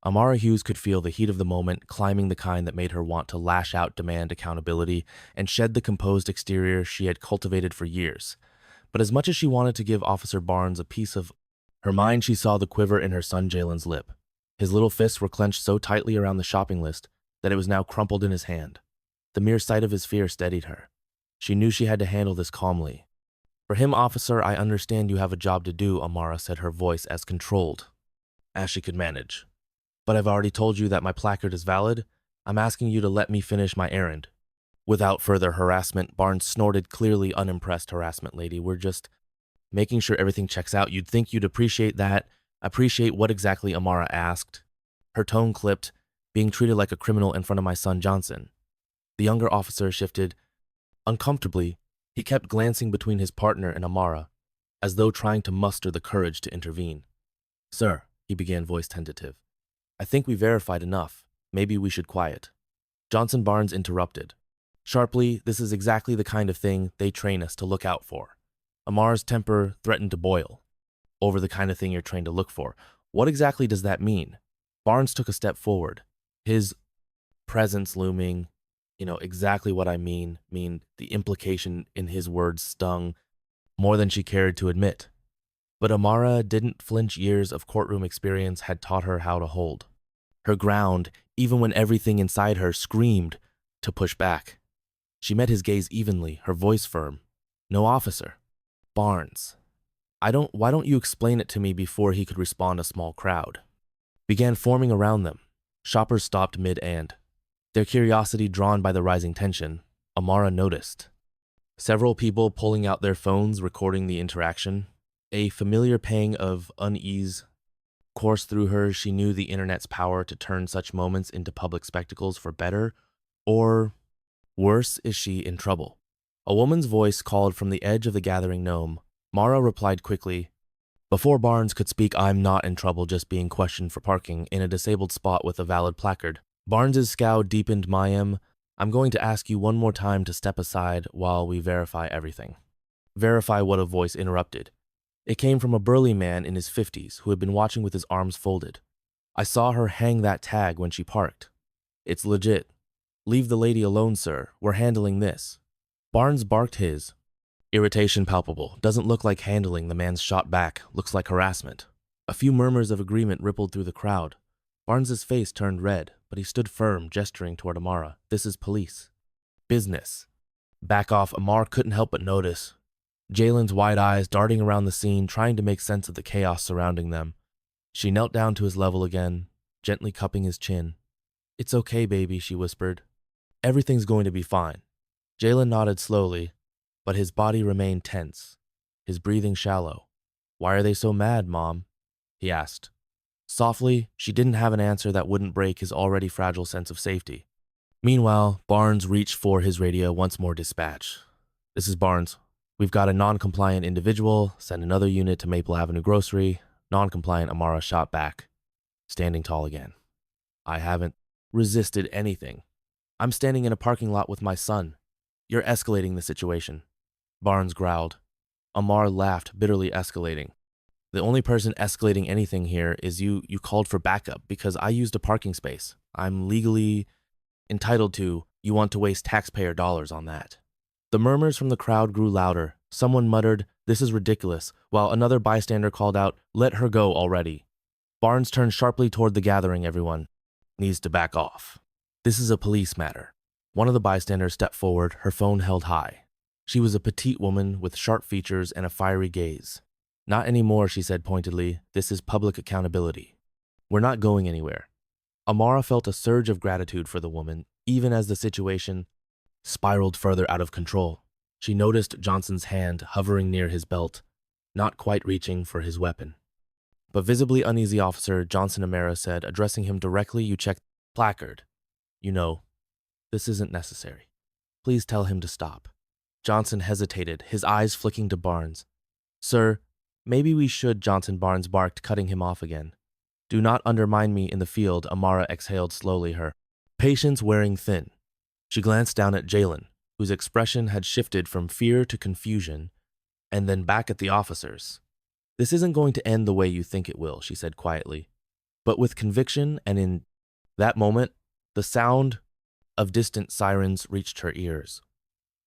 Amara Hughes could feel the heat of the moment, climbing the kind that made her want to lash out, demand accountability, and shed the composed exterior she had cultivated for years. But as much as she wanted to give Officer Barnes a piece of her mind, she saw the quiver in her son Jalen's lip. His little fists were clenched so tightly around the shopping list that it was now crumpled in his hand. The mere sight of his fear steadied her. She knew she had to handle this calmly. "For him, officer, I understand you have a job to do," Amara said, her voice as controlled as she could manage. "But I've already told you that my placard is valid. I'm asking you to let me finish my errand." Without further harassment, Barnes snorted, clearly unimpressed. "Harassment, lady. We're just making sure everything checks out. You'd think you'd appreciate that." "Appreciate what exactly?" Amara asked. Her tone clipped. "Being treated like a criminal in front of my son Johnson." The younger officer shifted uncomfortably. He kept glancing between his partner and Amara, as though trying to muster the courage to intervene. "Sir," he began, voice tentative, "I think we verified enough. Maybe we should quiet." Johnson Barnes interrupted sharply. "This is exactly the kind of thing they train us to look out for." Amara's temper threatened to boil. "Over the kind of thing you're trained to look for. What exactly does that mean?" Barnes took a step forward, his presence looming. Exactly what I mean. The implication in his words stung more than she cared to admit. But Amara didn't flinch. Years of courtroom experience had taught her how to hold her ground, even when everything inside her screamed to push back. She met his gaze evenly, her voice firm. "No, officer." "Barnes, why don't you explain it to me?" Before he could respond, a small crowd began forming around them. Shoppers stopped mid-and, their curiosity drawn by the rising tension. Amara noticed several people pulling out their phones, recording the interaction. A familiar pang of unease coursed through her. She knew the internet's power to turn such moments into public spectacles, for better or worse. Is she in trouble? A woman's voice called from the edge of the gathering gnome. Mara replied quickly. Before Barnes could speak, "I'm not in trouble, just being questioned for parking in a disabled spot with a valid placard." Barnes's scowl deepened. I'm going to ask you one more time to step aside while we verify everything." "Verify what?" a voice interrupted. It came from a burly man in his 50s who had been watching with his arms folded. "I saw her hang that tag when she parked. It's legit. Leave the lady alone, sir. We're handling this." Barnes barked, his irritation palpable. "Doesn't look like handling," the man shot back. "Looks like harassment." A few murmurs of agreement rippled through the crowd. Barnes's face turned red, but he stood firm, gesturing toward Amara. "This is police business. Back off." Amara couldn't help but notice Jalen's wide eyes darting around the scene, trying to make sense of the chaos surrounding them. She knelt down to his level again, gently cupping his chin. "It's okay, baby," she whispered. "Everything's going to be fine." Jalen nodded slowly, but his body remained tense, his breathing shallow. "Why are they so mad, Mom?" he asked. Softly, she didn't have an answer that wouldn't break his already fragile sense of safety. Meanwhile, Barnes reached for his radio once more. "Dispatch. This is Barnes. We've got a non-compliant individual. Send another unit to Maple Avenue Grocery." "Non-compliant," Amara shot back, standing tall again. "I haven't resisted anything. I'm standing in a parking lot with my son. You're escalating the situation," Barnes growled. Amara laughed, bitterly. "Escalating? The only person escalating anything here is you. You called for backup because I used a parking space. I'm legally entitled to. You want to waste taxpayer dollars on that." The murmurs from the crowd grew louder. Someone muttered, "This is ridiculous," while another bystander called out, "Let her go already." Barnes turned sharply toward the gathering. "Everyone needs to back off. This is a police matter." One of the bystanders stepped forward, her phone held high. She was a petite woman with sharp features and a fiery gaze. "Not anymore," she said pointedly. "This is public accountability. We're not going anywhere." Amara felt a surge of gratitude for the woman, even as the situation spiraled further out of control. She noticed Johnson's hand hovering near his belt, not quite reaching for his weapon. But visibly uneasy, "Officer Johnson," Amara said, addressing him directly, "you checked the placard. This isn't necessary. Please tell him to stop." Johnson hesitated, his eyes flicking to Barnes. "Sir, maybe we should," Barnes barked, cutting him off again. "Do not undermine me in the field," Amara exhaled slowly, her patience wearing thin. She glanced down at Jalen, whose expression had shifted from fear to confusion, and then back at the officers. "This isn't going to end the way you think it will," she said quietly. but with conviction, and in that moment, the sound of distant sirens reached her ears.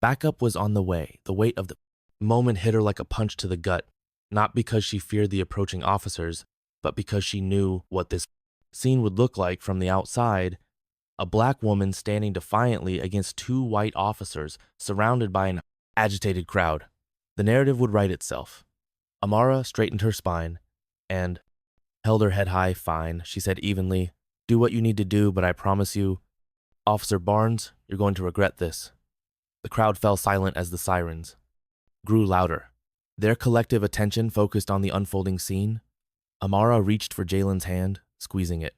Backup was on the way. The weight of the moment hit her like a punch to the gut, not because she feared the approaching officers, but because she knew what this scene would look like from the outside. A black woman standing defiantly against two white officers, surrounded by an agitated crowd. The narrative would write itself. Amara straightened her spine and held her head high. Fine, she said evenly. Do what you need to do, but I promise you, Officer Barnes, you're going to regret this. The crowd fell silent as the sirens grew louder. Their collective attention focused on the unfolding scene. Amara reached for Jalen's hand, squeezing it.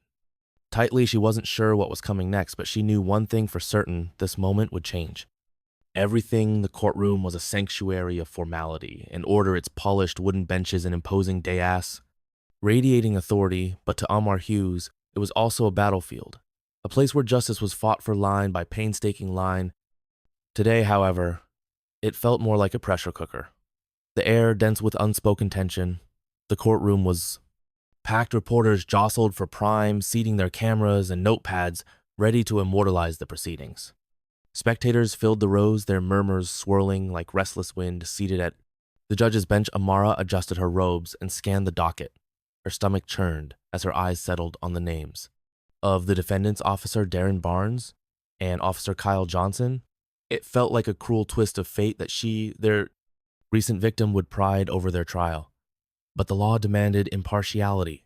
Tightly, she wasn't sure what was coming next, but she knew one thing for certain: this moment would change. Everything in the courtroom was a sanctuary of formality, and order, its polished wooden benches and imposing dais, radiating authority, but to Amara Hughes, it was also a battlefield, a place where justice was fought for line by painstaking line. Today, however, it felt more like a pressure cooker. The air dense with unspoken tension. The courtroom was packed. Reporters jostled for prime, seating their cameras and notepads, ready to immortalize the proceedings. Spectators filled the rows, their murmurs swirling like restless wind. Seated at the judge's bench, Amara adjusted her robes and scanned the docket. Her stomach churned as her eyes settled on the names of the defendants, Officer Darren Barnes and Officer Kyle Johnson. It felt like a cruel twist of fate that their recent victim, would preside over their trial. But the law demanded impartiality,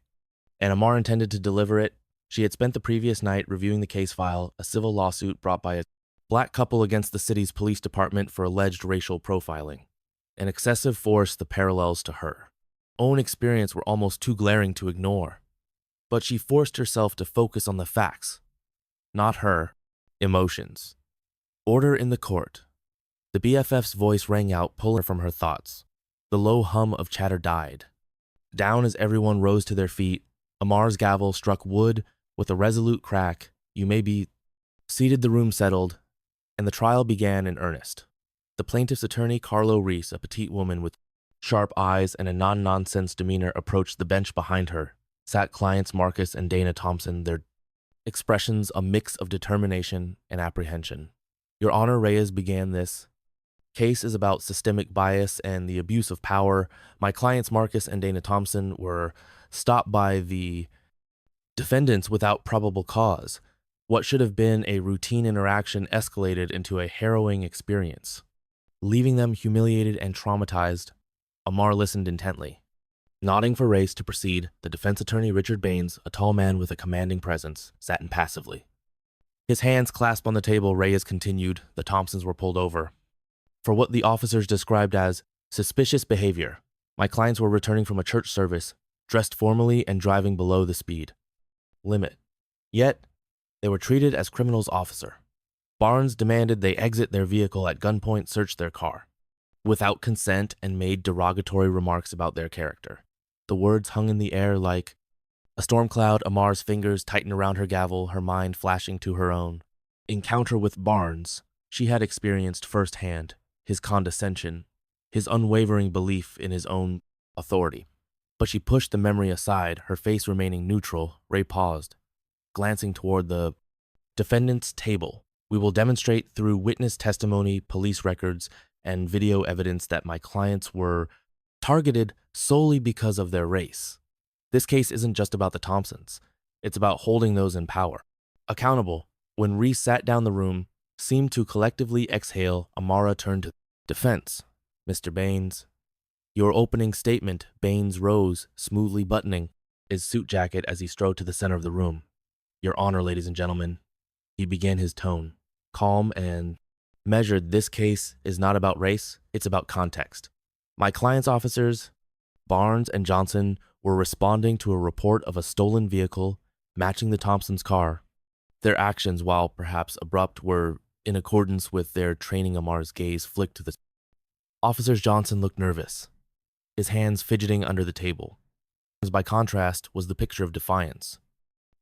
and Amara intended to deliver it. She had spent the previous night reviewing the case file, a civil lawsuit brought by a black couple against the city's police department for alleged racial profiling. An excessive force, the parallels to her own experience were almost too glaring to ignore. But she forced herself to focus on the facts, not her emotions. Order in the court. The BFF's voice rang out, pulling her from her thoughts. The low hum of chatter died down as everyone rose to their feet. Amara's gavel struck wood with a resolute crack. You may be seated. The room settled, and the trial began in earnest. The plaintiff's attorney, Carlo Reese, a petite woman with sharp eyes and a non-nonsense demeanor, approached the bench behind her. Sat clients Marcus and Dana Thompson, their expressions a mix of determination and apprehension. Your Honor, Reyes began. This case is about systemic bias and the abuse of power. My clients Marcus and Dana Thompson were stopped by the defendants without probable cause. What should have been a routine interaction escalated into a harrowing experience, leaving them humiliated and traumatized. Amar listened intently. Nodding for Reyes to proceed, the defense attorney Richard Baines, a tall man with a commanding presence, sat impassively. His hands clasped on the table, Reyes continued. The Thompsons were pulled over for what the officers described as suspicious behavior. My clients were returning from a church service, dressed formally and driving below the speed limit. Yet, they were treated as criminals. Officer Barnes demanded they exit their vehicle at gunpoint, search their car without consent, and made derogatory remarks about their character. The words hung in the air like a storm cloud. Amar's fingers tightened around her gavel, her mind flashing to her own encounter with Barnes. She had experienced firsthand his condescension, his unwavering belief in his own authority. But she pushed the memory aside, her face remaining neutral. Ray paused, glancing toward the defendant's table. We will demonstrate through witness testimony, police records, and video evidence that my clients were targeted solely because of their race. This case isn't just about the Thompsons. It's about holding those in power accountable. When Reese sat down, the room seemed to collectively exhale. Amara turned to defense. Mr. Baines, your opening statement. Baines rose, smoothly buttoning his suit jacket as he strode to the center of the room. Your Honor, ladies and gentlemen, he began, his tone calm and measured. This case is not about race, it's about context. My client's officers, Barnes and Johnson, were responding to a report of a stolen vehicle matching the Thompsons' car. Their actions, while perhaps abrupt, were in accordance with their training. Amar's gaze flicked to the officers. Johnson looked nervous, his hands fidgeting under the table. By contrast, was the picture of defiance,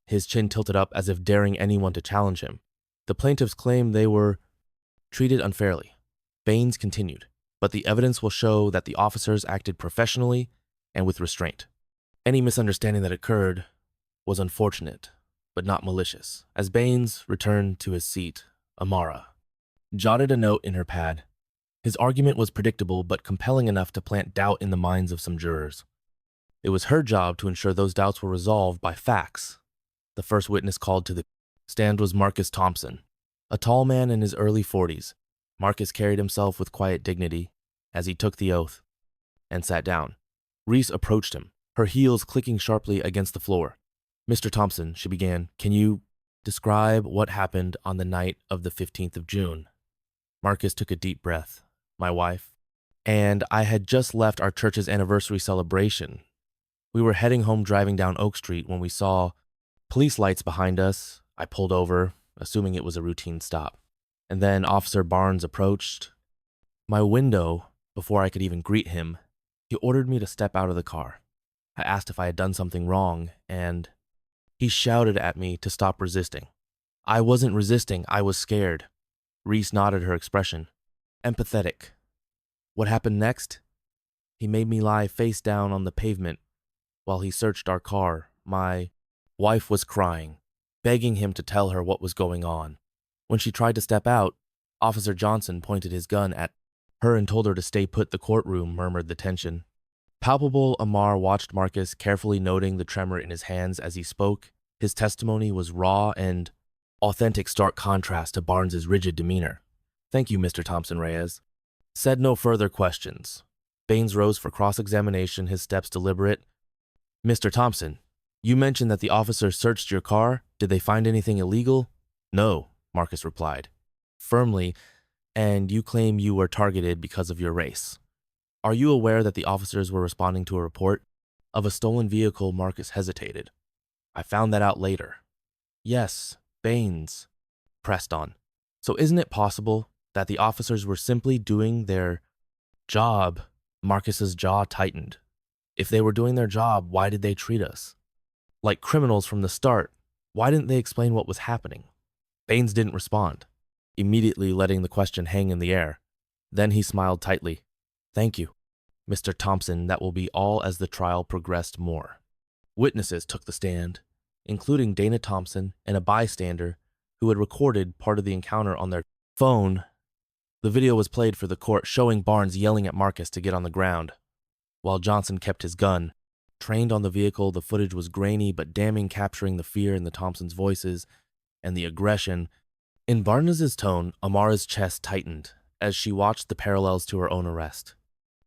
his chin tilted up as if daring anyone to challenge him. The plaintiffs claimed they were treated unfairly. Baines continued, but the evidence will show that the officers acted professionally and with restraint. Any misunderstanding that occurred was unfortunate, but not malicious. As Baines returned to his seat, Amara jotted a note in her pad. His argument was predictable but compelling enough to plant doubt in the minds of some jurors. It was her job to ensure those doubts were resolved by facts. The first witness called to the stand was Marcus Thompson, a tall man in his early 40s. Marcus carried himself with quiet dignity as he took the oath and sat down. Reese approached him, her heels clicking sharply against the floor. "Mr. Thompson," she began, "can you describe what happened on the night of the 15th of June?" Marcus took a deep breath. "My wife and I had just left our church's anniversary celebration. We were heading home driving down Oak Street when we saw police lights behind us. I pulled over, assuming it was a routine stop. And then Officer Barnes approached my window before I could even greet him. He ordered me to step out of the car. I asked if I had done something wrong, and he shouted at me to stop resisting. I wasn't resisting, I was scared." Reese nodded, her expression empathetic. "What happened next?" "He made me lie face down on the pavement while he searched our car. My wife was crying, begging him to tell her what was going on. When she tried to step out, Officer Johnson pointed his gun at her and told her to stay put." The courtroom murmured the tension. Palpable, Amar watched Marcus, carefully noting the tremor in his hands as he spoke. His testimony was raw and authentic, stark contrast to Barnes's rigid demeanor. "Thank you, Mr. Thompson Reyes." Said no further questions. Baines rose for cross-examination, his steps deliberate. "Mr. Thompson, you mentioned that the officers searched your car. Did they find anything illegal?" "No," Marcus replied firmly, "and you claim you were targeted because of your race. Are you aware that the officers were responding to a report of a stolen vehicle?" Marcus hesitated. "I found that out later." "Yes," Baines pressed on. "So isn't it possible that the officers were simply doing their job?" Marcus's jaw tightened. "If they were doing their job, why did they treat us like criminals from the start? Why didn't they explain what was happening?" Baines didn't respond, immediately letting the question hang in the air. Then he smiled tightly. "Thank you, Mr. Thompson. That will be all." As the trial progressed, more witnesses took the stand, including Dana Thompson and a bystander who had recorded part of the encounter on their phone. The video was played for the court, showing Barnes yelling at Marcus to get on the ground, while Johnson kept his gun trained on the vehicle. The footage was grainy but damning, capturing the fear in the Thompsons' voices and the aggression in Barnes's tone. Amara's chest tightened as she watched. The parallels to her own arrest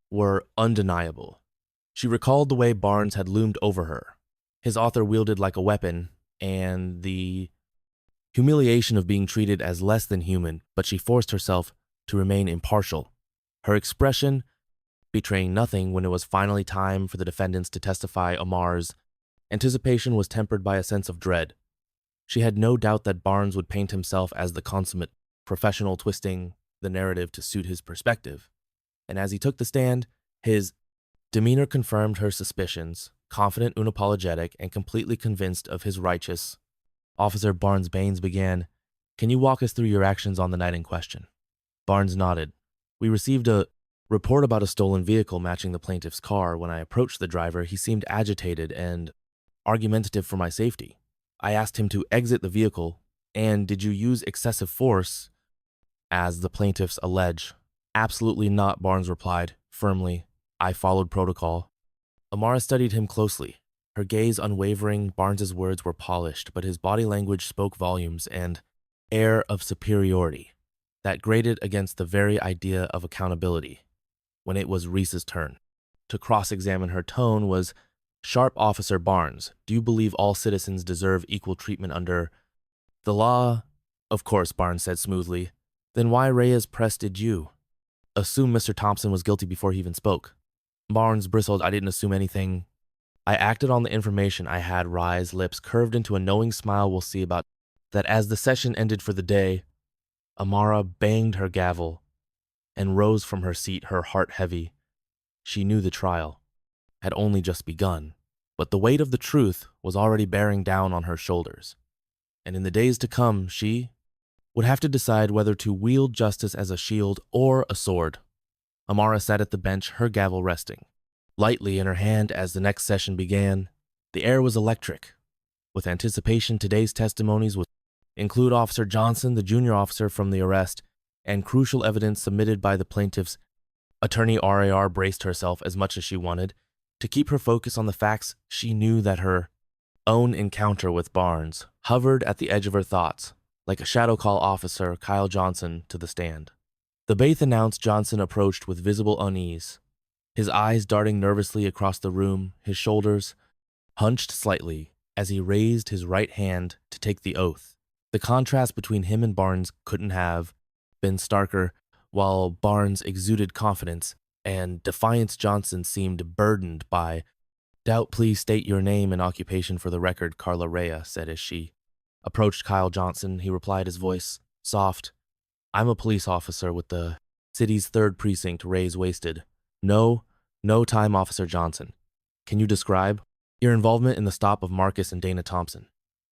were undeniable. She recalled the way Barnes had loomed over her, his author wielded like a weapon, and the humiliation of being treated as less than human, but she forced herself to remain impartial, her expression betraying nothing. When it was finally time for the defendants to testify, Amar's anticipation was tempered by a sense of dread. She had no doubt that Barnes would paint himself as the consummate professional, twisting the narrative to suit his perspective. And as he took the stand, his demeanor confirmed her suspicions, confident, unapologetic, and completely convinced of his righteous. Officer Barnes. Baines began, "Can you walk us through your actions on the night in question?" Barnes nodded. "We received a report about a stolen vehicle matching the plaintiff's car. When I approached the driver, he seemed agitated and argumentative for my safety. I asked him to exit the vehicle. And did you use excessive force, as the plaintiffs allege?" "Absolutely not," Barnes replied firmly. "I followed protocol." Amara studied him closely, her gaze unwavering. Barnes's words were polished, but his body language spoke volumes, and air of superiority that grated against the very idea of accountability. When it was Reese's turn to cross-examine, her tone was sharp. "Officer Barnes, do you believe all citizens deserve equal treatment under the law?" "Of course," Barnes said smoothly. "Then why," Reyes pressed, "did you assume Mr. Thompson was guilty before he even spoke?" Barnes bristled. "I didn't assume anything. I acted on the information I had." Rye's lips curved into a knowing smile. "We'll see about that." As the session ended for the day, Amara banged her gavel and rose from her seat, her heart heavy. She knew the trial had only just begun, but the weight of the truth was already bearing down on her shoulders. And in the days to come, she would have to decide whether to wield justice as a shield or a sword. Amara sat at the bench, her gavel resting lightly in her hand as the next session began. The air was electric, With anticipation, today's testimonies would include Officer Johnson, the junior officer from the arrest, and crucial evidence submitted by the plaintiff's attorney. RAR braced herself as much as she wanted to keep her focus on the facts. She knew that her own encounter with Barnes hovered at the edge of her thoughts, like a shadow call officer Kyle Johnson to the stand. The baith announced Johnson approached with visible unease, his eyes darting nervously across the room, his shoulders hunched slightly as he raised his right hand to take the oath. The contrast between him and Barnes couldn't have been starker. While Barnes exuded confidence and defiance, Johnson seemed burdened by doubt. Please state your name and occupation for the record, Carla Rea said as she approached Kyle Johnson. He replied, his voice soft. I'm a police officer with the city's 3rd precinct, Ray's wasted. No time, Officer Johnson. Can you describe your involvement in the stop of Marcus and Dana Thompson?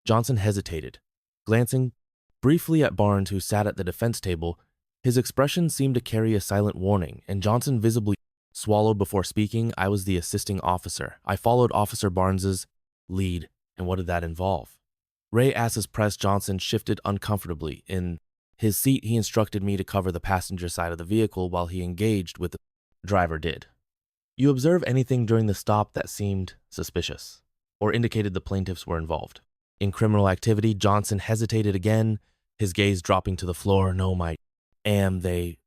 Johnson hesitated, glancing briefly at Barnes, who sat at the defense table. His expression seemed to carry a silent warning, and Johnson visibly swallowed before speaking. I was the assisting officer. I followed Officer Barnes's lead. And what did that involve? Ray asked as pressed. Johnson shifted uncomfortably. In his seat, he instructed me to cover the passenger side of the vehicle while he engaged with the driver did. You observe anything during the stop that seemed suspicious or indicated the plaintiffs were involved in criminal activity? Johnson hesitated again, his gaze dropping to the floor. No, my they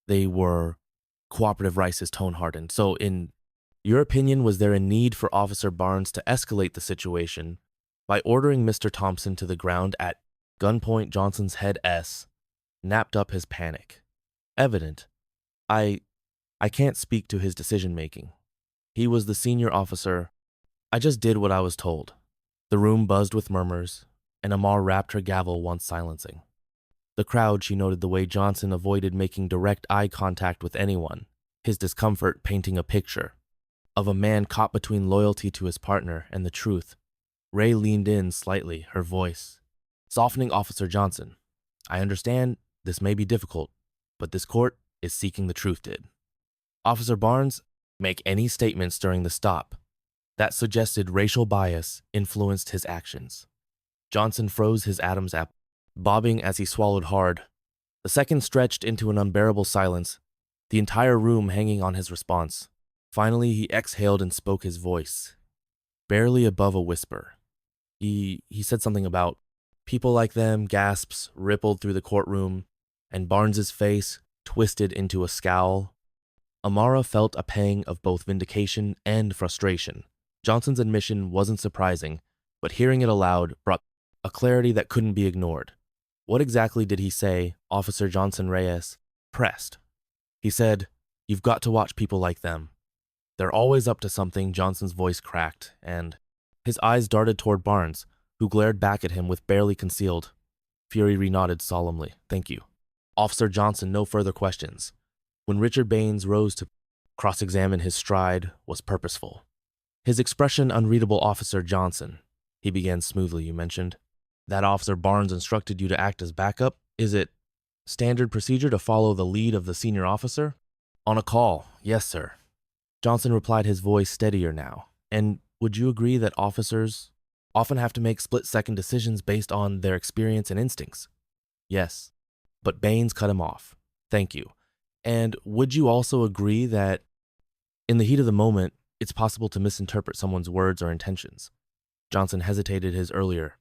were cooperative. Rice's tone hardened. So in your opinion, was there a need for Officer Barnes to escalate the situation by ordering Mr. Thompson to the ground at gunpoint? Johnson's head napped up his panic. Evident. I can't speak to his decision-making. He was the senior officer. I just did what I was told. The room buzzed with murmurs, and Amara rapped her gavel once silencing the crowd. She noted the way Johnson avoided making direct eye contact with anyone, his discomfort painting a picture of a man caught between loyalty to his partner and the truth. Ray leaned in slightly, her voice softening. Officer Johnson, I understand this may be difficult, but this court is seeking the truth. Did Officer Barnes make any statements during the stop that suggested racial bias influenced his actions? Johnson froze, his Adam's apple bobbing as he swallowed hard. The second stretched into an unbearable silence, the entire room hanging on his response. Finally, he exhaled and spoke, his voice barely above a whisper. He said something about people like them. Gasps rippled through the courtroom, and Barnes's face twisted into a scowl. Amara felt a pang of both vindication and frustration. Johnson's admission wasn't surprising, but hearing it aloud brought a clarity that couldn't be ignored. What exactly did he say? Officer Johnson Reyes pressed. He said, you've got to watch people like them. They're always up to something. Johnson's voice cracked, and his eyes darted toward Barnes, who glared back at him with barely concealed fury. Nodded solemnly. Thank you, Officer Johnson. No further questions. When Richard Baines rose to cross-examine, his stride was purposeful, his expression unreadable. Officer Johnson, he began smoothly, you mentioned that Officer Barnes instructed you to act as backup. Is it standard procedure to follow the lead of the senior officer on a call? Yes, sir, Johnson replied, his voice steadier now. And would you agree that officers often have to make split-second decisions based on their experience and instincts? Yes, but Baines cut him off. Thank you. And would you also agree that in the heat of the moment, it's possible to misinterpret someone's words or intentions? Johnson hesitated, his earlier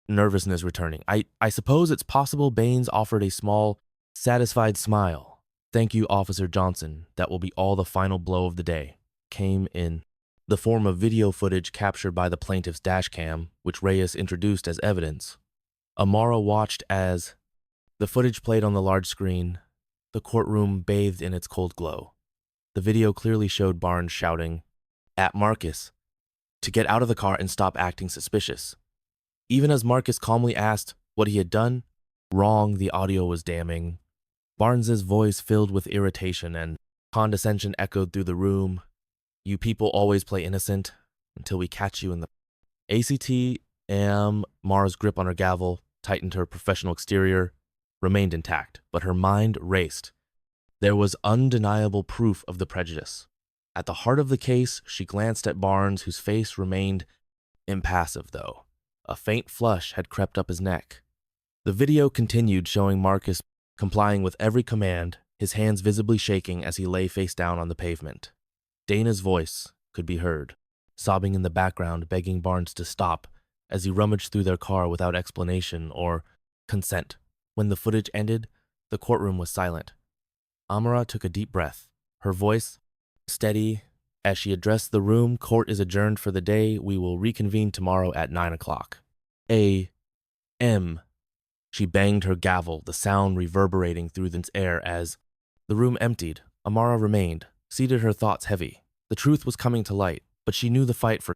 nervousness returning. I suppose it's possible. Baines offered a small, satisfied smile. Thank you, Officer Johnson. That will be all. The final blow of the day came in the form of video footage captured by the plaintiff's dash cam, which Reyes introduced as evidence. Amara watched as the footage played on the large screen, the courtroom bathed in its cold glow. The video clearly showed Barnes shouting at Marcus to get out of the car and stop acting suspicious. Even as Marcus calmly asked what he had done wrong, the audio was damning. Barnes's voice filled with irritation, and condescension echoed through the room. You people always play innocent until we catch you in the ACT. Mara's grip on her gavel tightened. Her professional exterior remained intact, but her mind raced. There was undeniable proof of the prejudice. At the heart of the case, she glanced at Barnes, whose face remained impassive, though A faint flush had crept up his neck. The video continued, showing Marcus complying with every command, his hands visibly shaking as he lay face down on the pavement. Dana's voice could be heard, sobbing in the background, begging Barnes to stop as he rummaged through their car without explanation or consent. When the footage ended, the courtroom was silent. Amara took a deep breath, her voice steady as she addressed the room. Court is adjourned for the day. We will reconvene tomorrow at 9 o'clock. A.M. She banged her gavel, the sound reverberating through the air as the room emptied. Amara remained, seated, her thoughts heavy. The truth was coming to light, but she knew the fight for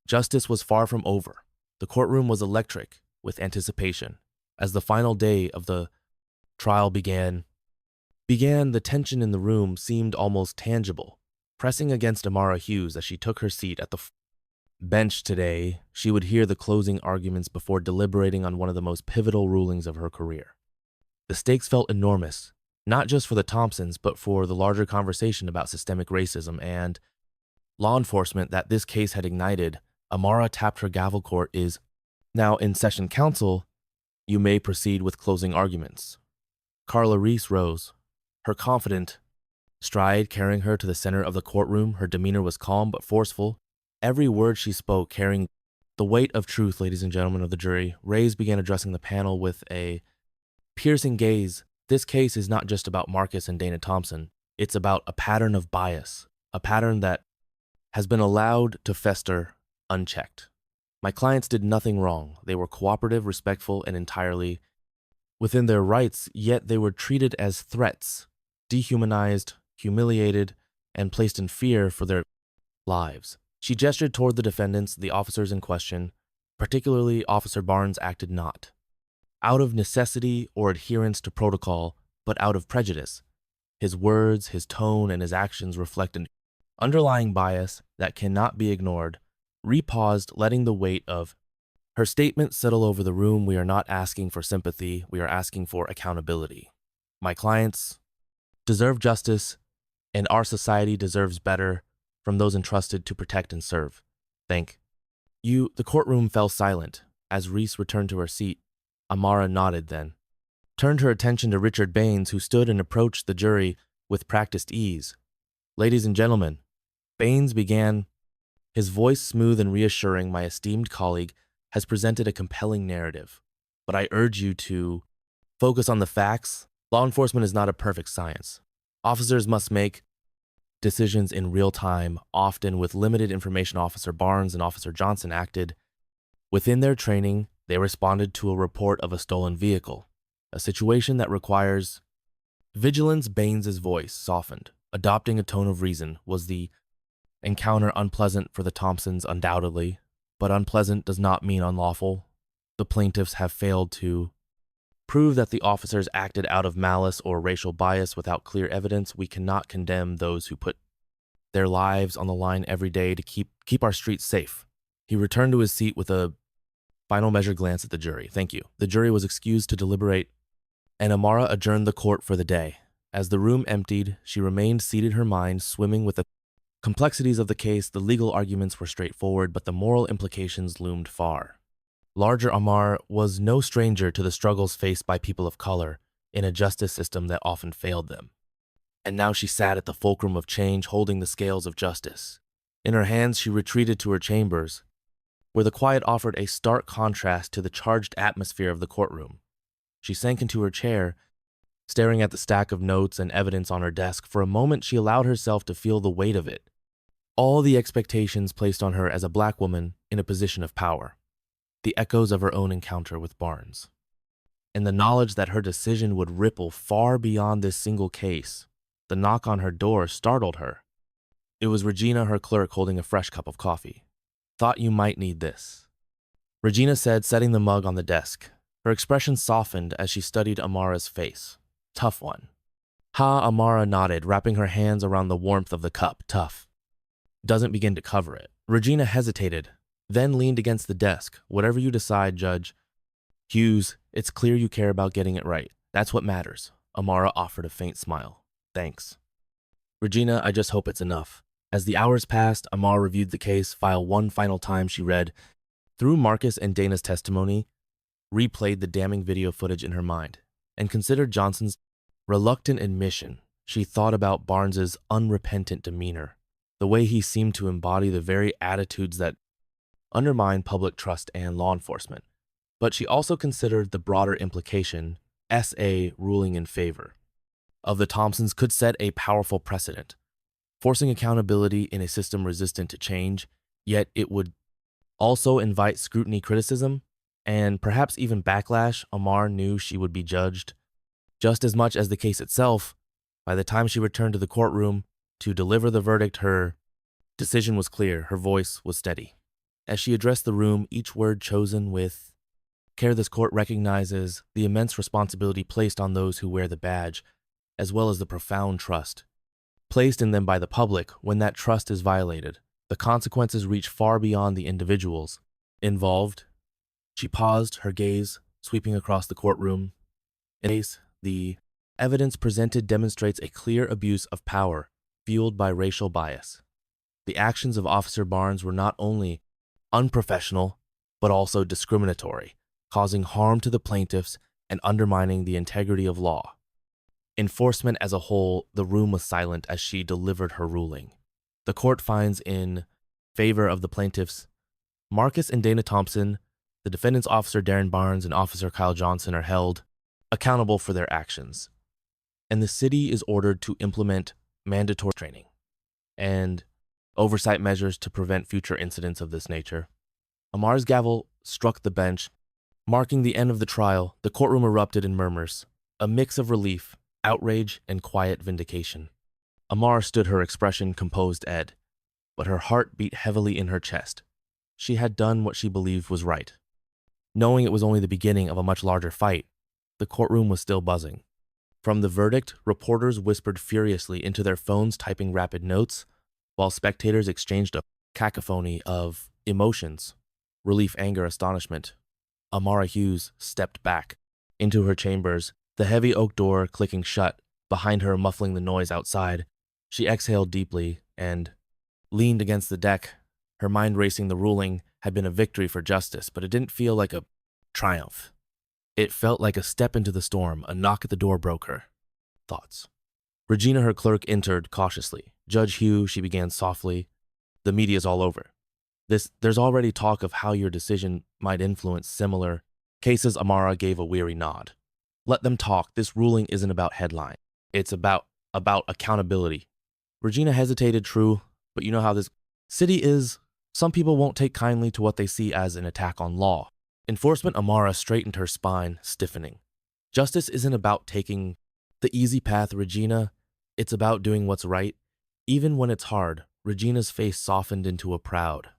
justice was far from over. The courtroom was electric with anticipation. As the final day of the trial began, the tension in the room seemed almost tangible, pressing against Amara Hughes as she took her seat at the bench today. She would hear the closing arguments before deliberating on one of the most pivotal rulings of her career. The stakes felt enormous, not just for the Thompsons, but for the larger conversation about systemic racism and law enforcement that this case had ignited. Amara tapped her gavel. Court is now in session. Counsel, you may proceed with closing arguments. Carla Reese rose, her confident stride carrying her to the center of the courtroom. Her demeanor was calm but forceful, every word she spoke carrying the weight of truth. Ladies and gentlemen of the jury, Reyes began addressing the panel with a piercing gaze. This case is not just about Marcus and Dana Thompson. It's about a pattern of bias, a pattern that has been allowed to fester unchecked. My clients did nothing wrong. They were cooperative, respectful, and entirely within their rights, yet they were treated as threats, dehumanized, humiliated, and placed in fear for their lives. She gestured toward the defendants, the officers in question. Particularly, Officer Barnes acted not out of necessity or adherence to protocol, but out of prejudice. His words, his tone, and his actions reflect an underlying bias that cannot be ignored. Repaused, letting the weight of her statement settle over the room. We are not asking for sympathy. We are asking for accountability. My clients deserve justice, and our society deserves better from those entrusted to protect and serve. Thank you. The courtroom fell silent. As Reese returned to her seat, Amara nodded, then turned her attention to Richard Baines, who stood and approached the jury with practiced ease. Ladies and gentlemen, Baines began, his voice smooth and reassuring. My esteemed colleague has presented a compelling narrative, but I urge you to focus on the facts. Law enforcement is not a perfect science. Officers must make decisions in real time, often with limited information. Officer Barnes and Officer Johnson acted within their training. They responded to a report of a stolen vehicle, a situation that requires vigilance. Baines's voice softened, adopting a tone of reason. Was the encounter unpleasant for the Thompsons? Undoubtedly, but unpleasant does not mean unlawful. The plaintiffs have failed to prove that the officers acted out of malice or racial bias. Without clear evidence, we cannot condemn those who put their lives on the line every day to keep our streets safe. He returned to his seat with a final measured glance at the jury. Thank you. The jury was excused to deliberate, and Amara adjourned the court for the day. As the room emptied, she remained seated, her mind swimming with the complexities of the case. The legal arguments were straightforward, but the moral implications loomed far larger. Amara was no stranger to the struggles faced by people of color in a justice system that often failed them. And now she sat at the fulcrum of change, holding the scales of justice. In her hands, she retreated to her chambers, where the quiet offered a stark contrast to the charged atmosphere of the courtroom. She sank into her chair, staring at the stack of notes and evidence on her desk. For a moment, she allowed herself to feel the weight of it. All the expectations placed on her as a Black woman in a position of power, the echoes of her own encounter with Barnes, and the knowledge that her decision would ripple far beyond this single case. The knock on her door startled her. It was Regina, her clerk, holding a fresh cup of coffee. Thought you might need this, Regina said, setting the mug on the desk. Her expression softened as she studied Amara's face. Tough one. Ha, Amara nodded, wrapping her hands around the warmth of the cup. Tough doesn't begin to cover it. Regina hesitated, then leaned against the desk. Whatever you decide, Judge Hughes, it's clear you care about getting it right. That's what matters. Amara offered a faint smile. Thanks, Regina, I just hope it's enough. As the hours passed, Amara reviewed the case file one final time. She read Through Marcus and Dana's testimony, replayed the damning video footage in her mind, and considered Johnson's reluctant admission. She thought about Barnes's unrepentant demeanor, the way he seemed to embody the very attitudes that undermine public trust and law enforcement. But she also considered the broader implication SA ruling in favor of the Thompsons could set a powerful precedent, forcing accountability in a system resistant to change, yet it would also invite scrutiny, criticism, and perhaps even backlash. Amara knew she would be judged just as much as the case itself. By the time she returned to the courtroom to deliver the verdict, her decision was clear, her voice was steady. As she addressed the room, each word chosen with care, this court recognizes the immense responsibility placed on those who wear the badge, as well as the profound trust placed in them by the public. When that trust is violated, the consequences reach far beyond the individuals involved. She paused, her gaze sweeping across the courtroom. In case, the evidence presented demonstrates a clear abuse of power, fueled by racial bias. The actions of Officer Barnes were not only unprofessional, but also discriminatory, causing harm to the plaintiffs and undermining the integrity of law. Enforcement as a whole, the room was silent as she delivered her ruling. The court finds in favor of the plaintiffs. Marcus and Dana Thompson, the defendants Officer Darren Barnes and Officer Kyle Johnson, are held accountable for their actions, and the city is ordered to implement mandatory training and oversight measures to prevent future incidents of this nature. Amar's gavel struck the bench, marking the end of the trial. The courtroom erupted in murmurs, a mix of relief, outrage, and quiet vindication. Amara stood, her expression composed but her heart beat heavily in her chest. She had done what she believed was right. Knowing it was only the beginning of a much larger fight, the courtroom was still buzzing. From the verdict, reporters whispered furiously into their phones, typing rapid notes, while spectators exchanged a cacophony of emotions: relief, anger, astonishment. Amara Hughes stepped back into her chambers, the heavy oak door clicking shut behind her, muffling the noise outside. She exhaled deeply and leaned against the deck, her mind racing. The ruling had been a victory for justice, but it didn't feel like a triumph. It felt like a step into the storm. A knock at the door broke her thoughts. Regina, her clerk, entered cautiously. "Judge Hugh," she began softly, "the media's all over there's already talk of how your decision might influence similar cases." Amara gave a weary nod. "Let them talk. This ruling isn't about headline. It's about accountability." Regina hesitated. "True, but you know how this city is. Some people won't take kindly to what they see as an attack on law enforcement." Amara straightened her spine, stiffening. "Justice isn't about taking the easy path, Regina. It's about doing what's right, even when it's hard." Regina's face softened into a proud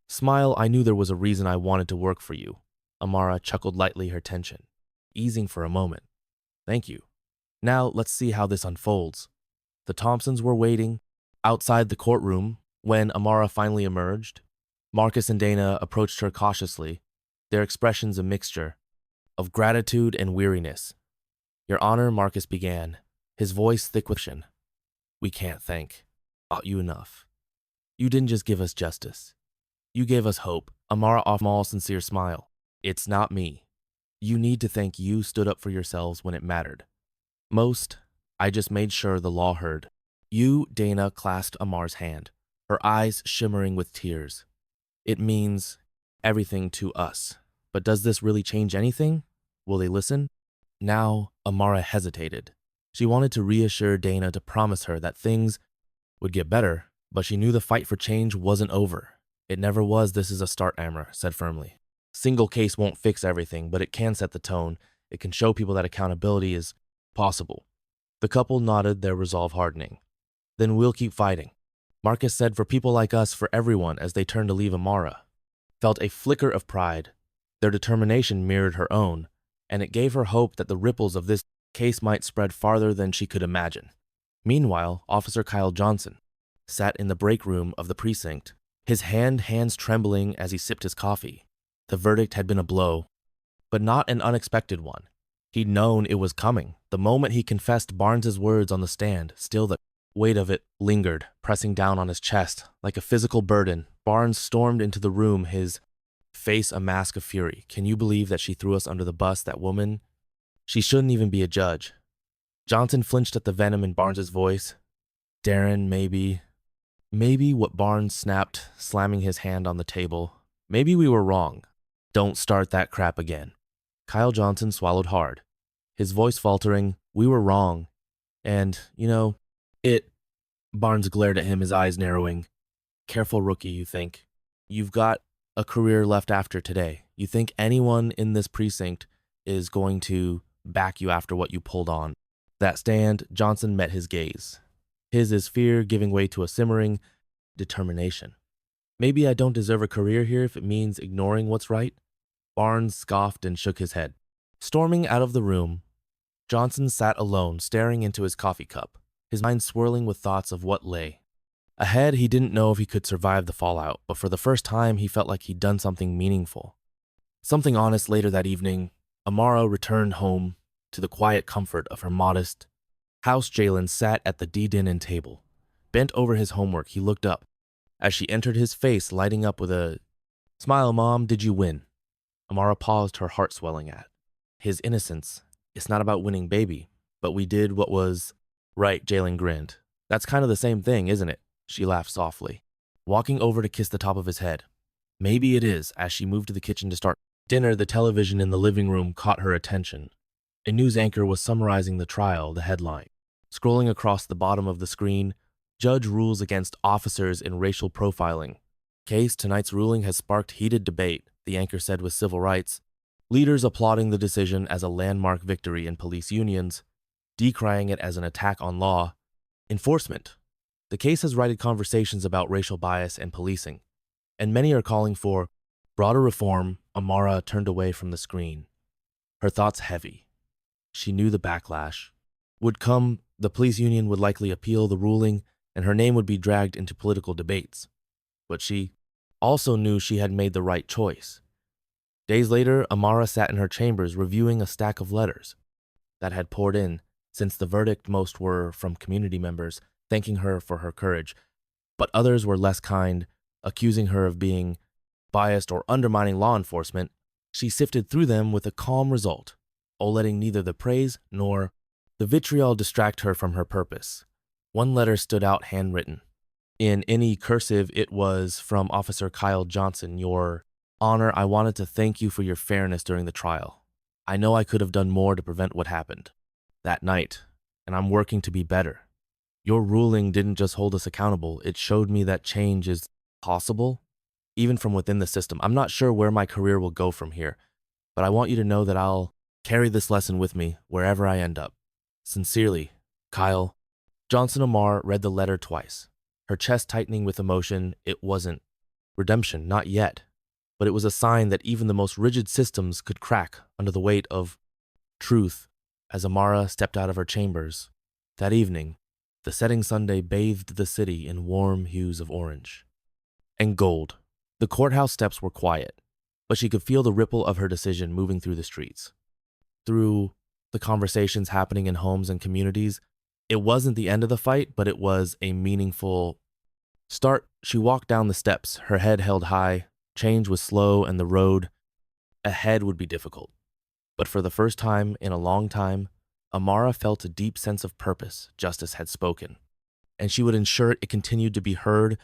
smile. "I knew there was a reason I wanted to work for you." Amara chuckled lightly, her tension easing for a moment. "Thank you. Now let's see how this unfolds." The Thompsons were waiting outside the courtroom when Amara finally emerged. Marcus and Dana approached her cautiously, their expressions a mixture of gratitude and weariness. "Your Honor," Marcus began, his voice thick with emotion, "we can't thank you enough. You didn't just give us justice. You gave us hope." Amara off a small, sincere smile. "It's not me. You need to thank you stood up for yourselves when it mattered most. I just made sure the law heard you." Dana clasped Amar's hand, her eyes shimmering with tears. "It means everything to us. But does this really change anything? Will they listen?" Now, Amara hesitated. She wanted to reassure Dana, to promise her that things would get better, but she knew the fight for change wasn't over. "It never was. This is a start," Amara said firmly. "Single case won't fix everything, but it can set the tone. It can show people that accountability is possible." The couple nodded, their resolve hardening. "Then we'll keep fighting," Marcus said, "for people like us, for everyone." As they turned to leave, Amara felt a flicker of pride. Their determination mirrored her own, and it gave her hope that the ripples of this case might spread farther than she could imagine. Meanwhile, Officer Kyle Johnson sat in the break room of the precinct, his hands trembling as he sipped his coffee. The verdict had been a blow, but not an unexpected one. He'd known it was coming. The moment he confessed Barnes's words on the stand, still the weight of it lingered, pressing down on his chest like a physical burden. Barnes stormed into the room, his face a mask of fury. Can you believe that she threw us under the bus, that woman? She shouldn't even be a judge. Johnson flinched at the venom in Barnes's voice. Darren, maybe. Maybe what Barnes snapped, slamming his hand on the table. Maybe we were wrong. Don't start that crap again. Kyle Johnson swallowed hard, his voice faltering. We were wrong. And, Barnes glared at him, his eyes narrowing. Careful, rookie, you think. You've got a career left after today. You think anyone in this precinct is going to back you after what you pulled on? That stand, Johnson met his gaze. His is fear giving way to a simmering determination. Maybe I don't deserve a career here if it means ignoring what's right. Barnes scoffed and shook his head. Storming out of the room, Johnson sat alone, staring into his coffee cup, his mind swirling with thoughts of what lay ahead. He didn't know if he could survive the fallout, but for the first time, he felt like he'd done something meaningful. Something honest. Later that evening, Amara returned home to the quiet comfort of her modest house. Jalen sat at the D-Din table. Bent over his homework, he looked up. As she entered, his face lighting up with a smile. Mom, did you win? Amara paused, her heart swelling at his innocence. It's not about winning, baby, but we did what was right. Jalen grinned. That's kind of the same thing, isn't it? She laughed softly, walking over to kiss the top of his head. Maybe it is. As she moved to the kitchen to start dinner, the television in the living room caught her attention. A news anchor was summarizing the trial. The headline, scrolling across the bottom of the screen, Judge rules against officers in racial profiling. Case, tonight's ruling has sparked heated debate, the anchor said, with civil rights leaders applauding the decision as a landmark victory in police unions, decrying it as an attack on law enforcement. The case has righted conversations about racial bias and policing, and many are calling for broader reform. Amara turned away from the screen, her thoughts heavy. She knew the backlash would come. The police union would likely appeal the ruling, and her name would be dragged into political debates. But she also knew she had made the right choice. Days later, Amara sat in her chambers reviewing a stack of letters that had poured in since the verdict. Most were from community members, thanking her for her courage, but others were less kind, accusing her of being biased or undermining law enforcement. She sifted through them with a calm result, letting neither the praise nor the vitriol distract her from her purpose. One letter stood out, handwritten in any cursive. It was from Officer Kyle Johnson. Your Honor, I wanted to thank you for your fairness during the trial. I know I could have done more to prevent what happened that night, and I'm working to be better. Your ruling didn't just hold us accountable, it showed me that change is possible, even from within the system. I'm not sure where my career will go from here, but I want you to know that I'll carry this lesson with me wherever I end up. Sincerely, Kyle. Johnson. Amar read the letter twice, her chest tightening with emotion. It wasn't redemption, not yet, but it was a sign that even the most rigid systems could crack under the weight of truth. As Amara stepped out of her chambers that evening, the setting sun bathed the city in warm hues of orange and gold. The courthouse steps were quiet, but she could feel the ripple of her decision moving through the streets. Through the conversations happening in homes and communities, it wasn't the end of the fight, but it was a meaningful start. She walked down the steps, her head held high. Change was slow, and the road ahead would be difficult. But for the first time in a long time, Amara felt a deep sense of purpose. Justice had spoken, and she would ensure it continued to be heard